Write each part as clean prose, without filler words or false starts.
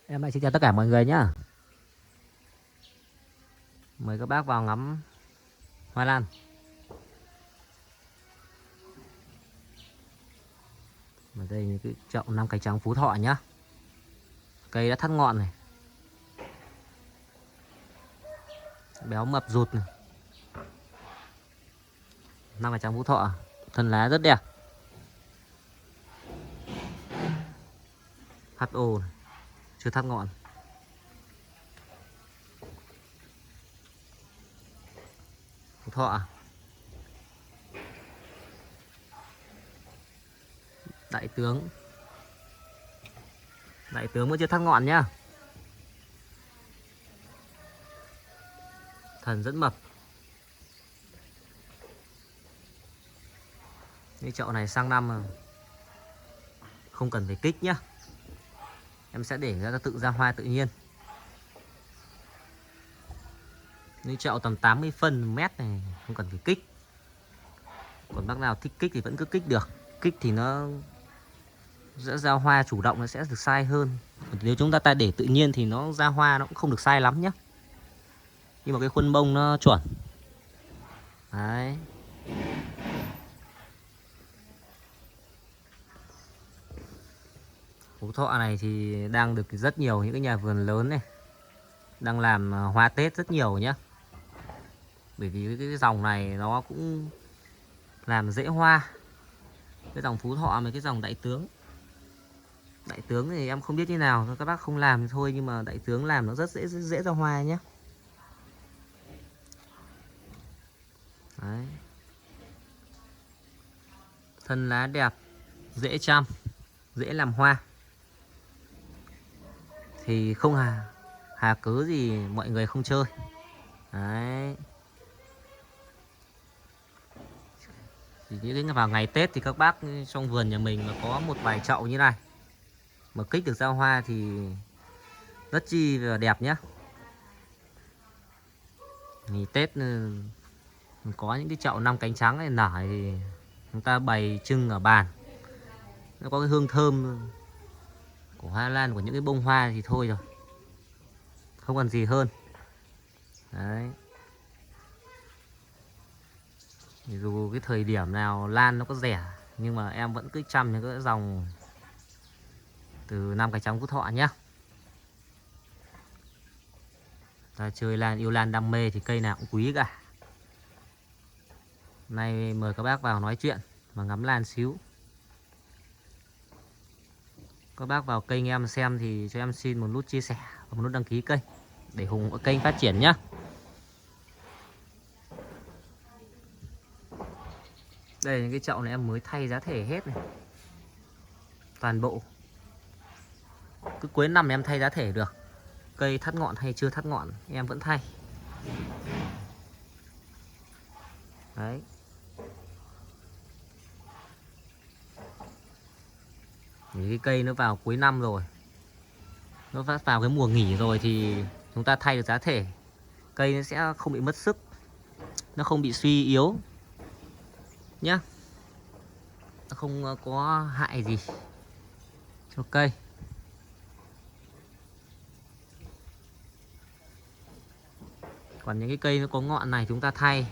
Em lại xin chào tất cả mọi người nhá. Mời các bác vào ngắm hoa lan. Ở đây những cái chậu năm cánh trắng Phú Thọ nhá. Cây đã thắt ngọn này. Béo mập rụt này. Năm cánh trắng Phú Thọ, thân lá rất đẹp. HO này, chưa thắt ngọn. Phú Thọ. Đại tướng. Đại tướng mới chưa thắt ngọn nhá. Thần rất mập. Cái chậu này sang năm không cần phải kích nhá. Em sẽ để ra tự ra hoa tự nhiên. Như chậu tầm 80 phân mét này không cần phải kích. Còn bác nào thích kích thì vẫn cứ kích được. Kích thì nó sẽ ra hoa chủ động, nó sẽ được sai hơn. Nếu chúng ta để tự nhiên thì nó ra hoa nó cũng không được sai lắm nhé. Nhưng mà cái khuôn bông nó chuẩn. Đấy. Phú Thọ này thì đang được rất nhiều những cái nhà vườn lớn này đang làm hoa Tết rất nhiều nhé. Bởi vì cái dòng này nó cũng làm dễ hoa. Cái dòng Phú Thọ với cái dòng Đại tướng. Đại tướng thì em không biết như nào, các bác không làm thì thôi, nhưng mà Đại tướng làm nó rất dễ ra hoa nhé. Đấy. Thân lá đẹp, dễ chăm, dễ làm hoa. Thì không hà cớ gì mọi người không chơi. Đấy. Thì những vào ngày Tết thì các bác trong vườn nhà mình mà có một vài chậu như này mà kích được ra hoa thì rất chi là đẹp nhá. Thì Tết có những cái chậu năm cánh trắng này nở thì chúng ta bày trưng ở bàn, nó có cái hương thơm của hoa lan, của những cái bông hoa thì thôi rồi, không còn gì hơn. Đấy. Thì dù cái thời điểm nào lan nó có rẻ nhưng mà em vẫn cứ chăm những cái dòng từ năm cánh trắng Phú Thọ nhá. Ta chơi lan, yêu lan đam mê thì cây nào cũng quý cả. Nay mời các bác vào nói chuyện và ngắm lan xíu. Các bác vào kênh em xem thì cho em xin một nút chia sẻ và một nút đăng ký kênh để ủng hộ kênh phát triển nhá. Đây những cái chậu này em mới thay giá thể hết này. Toàn bộ. Cứ cuối năm em thay giá thể được. Cây thắt ngọn hay chưa thắt ngọn em vẫn thay. Đấy. Thì cái cây nó vào cuối năm rồi, nó vào cái mùa nghỉ rồi thì chúng ta thay được giá thể. Cây nó sẽ không bị mất sức, nó không bị suy yếu nhá. Nó không có hại gì cho cây. Còn những cái cây nó có ngọn này chúng ta thay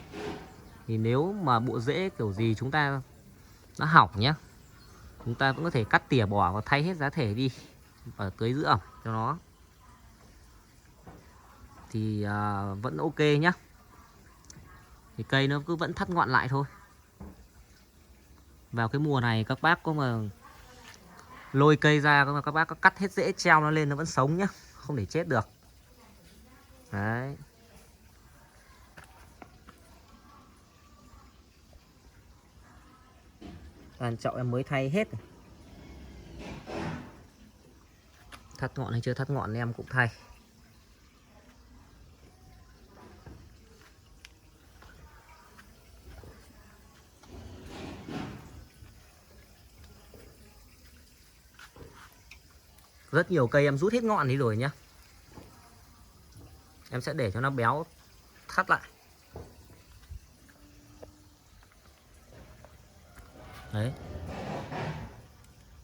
thì nếu mà bộ rễ kiểu gì chúng ta nó hỏng nhá, chúng ta vẫn có thể cắt tỉa bỏ và thay hết giá thể đi và tưới giữ ẩm cho nó thì vẫn ok nhá. Thì cây nó cứ vẫn thắt ngọn lại thôi. Vào cái mùa này các bác có mà lôi cây ra, các bác có cắt hết rễ treo nó lên nó vẫn sống nhá, không để chết được. Đấy. Toàn chậu em mới thay hết. Thắt ngọn hay chưa thắt ngọn em cũng thay. Rất nhiều cây em rút hết ngọn đi rồi nhá. Em sẽ để cho nó béo thắt lại. Đấy.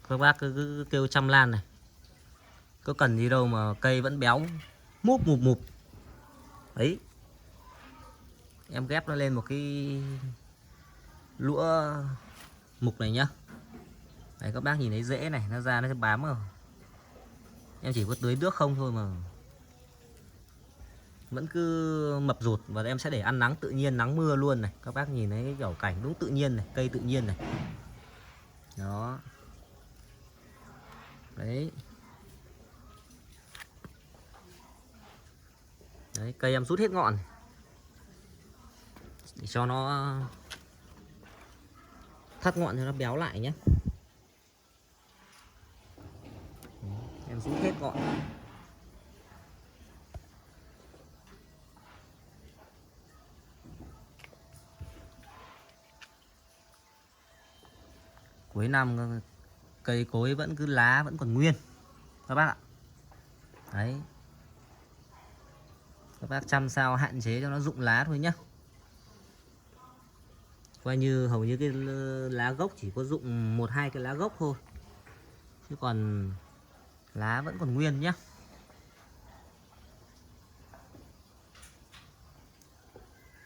Các bác cứ kêu chăm lan này, có cần gì đâu mà cây vẫn béo múp mụp mụp. Đấy, em ghép nó lên một cái lũa mục này nhá. Đấy, các bác nhìn thấy rễ này, nó ra nó sẽ bám vào. Em chỉ có tưới nước không thôi mà vẫn cứ mập rụt. Và em sẽ để ăn nắng tự nhiên, nắng mưa luôn này. Các bác nhìn thấy cái kiểu cảnh đúng tự nhiên này, cây tự nhiên này. Đó. Đấy. Đấy, cây em rút hết ngọn này, để cho nó thắt ngọn cho nó béo lại nhé. Em rút hết ngọn. Cuối năm cây cối vẫn cứ lá vẫn còn nguyên các bác ạ. Đấy, các bác chăm sao hạn chế cho nó rụng lá thôi nhá. Coi như hầu như cái lá gốc chỉ có rụng 1-2 cái lá gốc thôi, chứ còn lá vẫn còn nguyên nhá.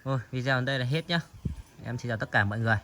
Thôi video đến đây là hết nhá. Em xin chào tất cả mọi người.